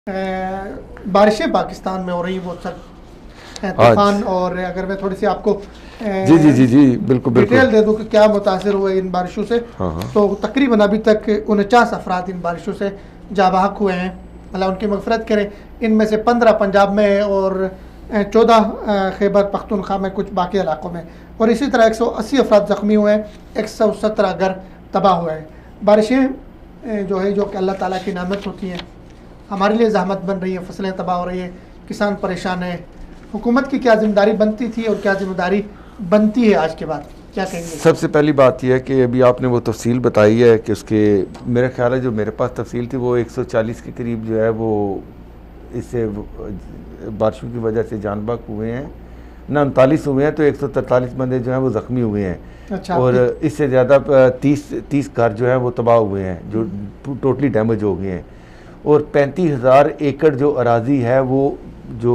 बारिशें पाकिस्तान में हो रही वो सर तूफान, और अगर मैं थोड़ी सी आपको जी बिल्कुल डिटेल दे दूं कि क्या मुतासिर हुए इन बारिशों से। तो तकरीबन अभी तक 49 अफराद इन बारिशों से जाबाक हुए हैं, अल्लाह उनकी मग़फ़िरत करे। इनमें से 15 पंजाब में और 14 खैबर पख्तूनख्वा में, कुछ बाकी इलाकों में, और इसी तरह 180 अफराद ज़ख्मी हुए हैं, 117 घर तबाह हुए हैं। बारिशें जो है, जो कि अल्लाह ताला की नेमत होती हैं, हमारे लिए ज़हमत बन रही है, फसलें तबाह हो रही है, किसान परेशान है। हुकूमत की क्या जिम्मेदारी बनती थी और क्या जिम्मेदारी बनती है आज के बाद, क्या कहेंगे? सबसे पहली बात यह है कि अभी आपने वो तफसील बताई है कि उसके, मेरा ख्याल है जो मेरे पास तफसील थी वो 140 के करीब जो है वो इससे बारिशों की वजह से जान बाक हुए हैं, 39 हुए हैं, तो 143 बंदे जो हैं वो ज़ख्मी हुए हैं। अच्छा, और इससे ज़्यादा 30 घर जो हैं वो तबाह हुए हैं, जो टोटली डैमेज हो गए हैं। और 35,000 एकड़ जो अराजी है वो जो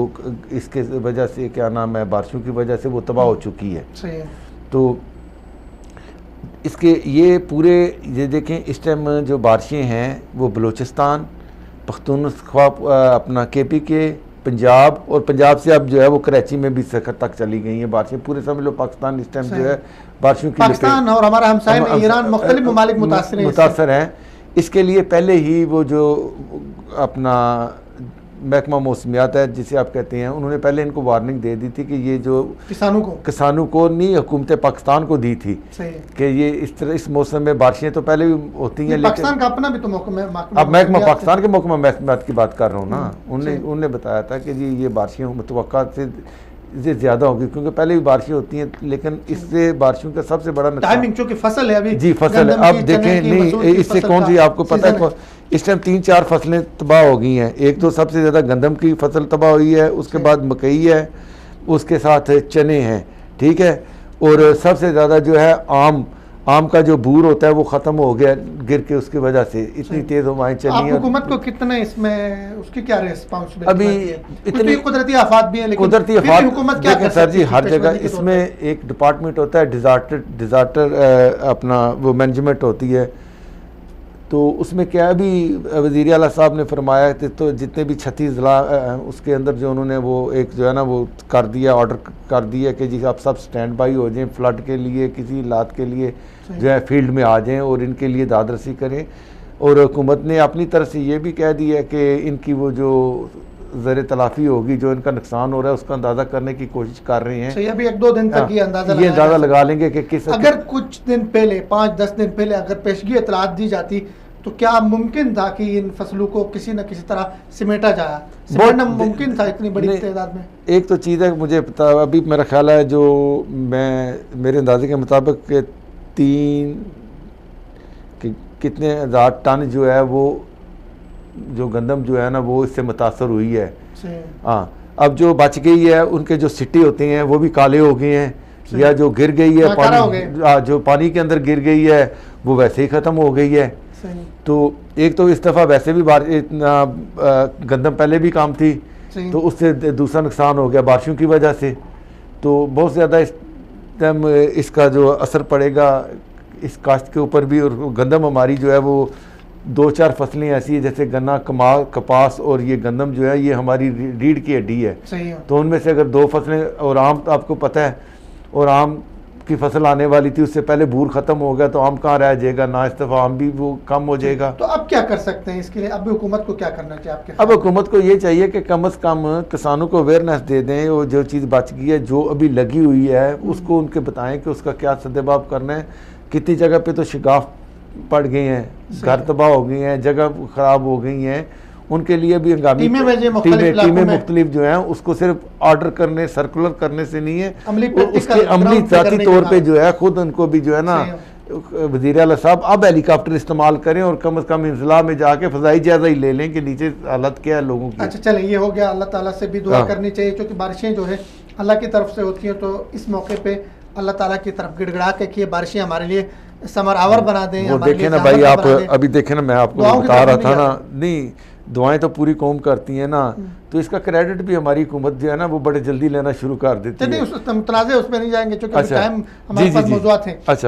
इसके वजह से, क्या नाम है, बारिशों की वजह से वो तबाह हो चुकी है। सही है। तो इसके ये पूरे, ये देखें इस टाइम जो बारिशें हैं वो बलूचिस्तान, पख्तूनख्वा, अपना KPK, पंजाब, और पंजाब से अब जो है वो कराची में भी सखत तक चली गई हैं बारिशें। पूरे समझ लो पाकिस्तान इस टाइम जो है बारिशों की, पाकिस्तान और हमारा हमसाया ईरान, मुख्तलिफ ममालिक मुतासर हैं। इसके लिए पहले ही वो जो अपना महकमा मौसमियात है जिसे आप कहते हैं, उन्होंने पहले इनको वार्निंग दे दी थी कि ये जो किसानों को नहीं, हुकूमत पाकिस्तान को दी थी कि ये इस तरह इस मौसम में बारिशें तो पहले भी होती हैं, पाकिस्तान का अपना भी तो अब महकमा पाकिस्तान के महकमा मौसमियात की बात कर रहा हूँ ना, उन्होंने बताया था कि जी ये बारिशें मुतवक्का से ज़्यादा होगी, क्योंकि पहले भी बारिशें होती हैं, लेकिन इससे बारिशों का सबसे बड़ा टाइमिंग, चूंकि फसल है अभी, जी फसल है। अब देखें, नहीं इससे कौन सी आपको पता है, इस टाइम 3-4 फसलें तबाह हो गई हैं। एक तो सबसे ज़्यादा गंदम की फसल तबाह हुई है, उसके बाद मकई है, उसके साथ चने हैं, ठीक है, और सबसे ज़्यादा जो है आम का जो बूर होता है वो ख़त्म हो गया गिर के, उसकी वजह से इतनी तेज़ हवाएं चली हैं। हुकूमत को कितना इसमें उसकी क्या रिस्पांसिबिलिटी? अभी इतनी कुदरती आफात भी है, लेकिन कुदरती आफात हुकूमत क्या कर सर जी, हर जगह इसमें एक डिपार्टमेंट होता है, डिज़ास्टर अपना वो मैनेजमेंट होती है। तो उसमें क्या अभी वज़ीर आला साहब ने फरमाया थे, तो जितने भी 36 ज़िला उसके अंदर जो उन्होंने वो एक जो है ना वो कर दिया, ऑर्डर कर दिया कि जी आप सब स्टैंड बाई हो जाएं, फ्लड के लिए, किसी हालात के लिए जो है फील्ड में आ जाएं और इनके लिए दादरसी करें। और हुकूमत ने अपनी तरफ से ये भी कह दिया कि इनकी वो जो ज़र तलाफ़ी होगी, जो इनका नुकसान हो रहा है उसका अंदाज़ा करने की कोशिश कर रहे हैं। सही, अभी 1-2 दिन तक ये अंदाज़ा लगा लेंगे कि किस, अगर कुछ दिन पहले, 5-10 दिन पहले अगर पेशगी इतलात दी जाती तो क्या मुमकिन था कि इन फसलों को किसी न किसी तरह समेटा जाए? सिमटना मुमकिन था इतनी बड़ी तादाद में? एक तो चीज़ है, मुझे पता अभी मेरा ख्याल है, जो मेरे अंदाजे के मुताबिक 3 कितने हज़ार टन जो है वो जो गंदम जो है ना वो इससे मुतासर हुई है। हाँ, अब जो बच गई है उनके जो सिट्टे होते हैं वो भी काले हो गए हैं, या जो गिर गई है पानी, जो पानी के अंदर गिर गई है वो वैसे ही ख़त्म हो गई है। तो एक तो इस दफ़ा वैसे भी इतना गंदम पहले भी काम थी, तो उससे दूसरा नुकसान हो गया बारिशों की वजह से। तो बहुत ज़्यादा इस टाइम इसका जो असर पड़ेगा इस काश्त के ऊपर भी। और गंदम हमारी जो है वो 2-4 फसलें ऐसी है, जैसे गन्ना, कपास और ये गंदम जो है ये हमारी रीढ़ की हड्डी है। तो उनमें से अगर 2 फसलें, और आम तो आपको पता है, और आम की फसल आने वाली थी, उससे पहले बूर ख़त्म हो गया, तो आम कहाँ रह जाएगा ना, इस दफ़ा आम भी वो कम हो जाएगा। तो अब क्या कर सकते हैं इसके लिए? अब हुकूमत को क्या करना चाहिए आपके? अब हुकूमत को ये चाहिए कि कम से कम किसानों को अवेयरनेस दे दें, और जो चीज़ बच गई है, जो अभी लगी हुई है, उसको उनके बताएं कि उसका क्या सद्देबाब करना है। कितनी जगह पे तो शिगाफ पड़ गए हैं, घर तबाह हो गई हैं, जगह ख़राब हो गई हैं, उनके लिए भी हंगामी टीमें मुख्तलिफ जो हैं उसको सिर्फ ऑर्डर करने, सर्कुलर करने से नहीं है, उसके अमली ज़ाती तौर पे जो है खुद उनको भी जो है ना वज़ीर आला साहब अब हेलीकॉप्टर इस्तेमाल करें, और कम से कम इंजला में जाके फ़ज़ाई जायज़ा ही ले लें कि नीचे हालत क्या है लोगों की। अच्छा चलें, ये हो गया। अल्लाह ताला से भी दुआ करनी चाहिए, क्योंकि बारिशें जो है अल्लाह की तरफ से होती हैं। तो इस मौके पे अल्लाह ताला की तरफ गिड़गिड़ा के कि ये बारिशें हमारे लिए समरावर बना दें। वो देखें ना भाई, आप अभी देखें ना, मैं आपको बता रहा था ना, नहीं दुआएं तो पूरी कौम करती हैं ना, तो इसका क्रेडिट भी हमारी हुकूमत जो है ना वो बड़े जल्दी लेना शुरू कर देती है। नहीं, उस तनाज़े उसमें नहीं जाएंगे, क्योंकि टाइम हमारे पास मौजूद हैं। अच्छा।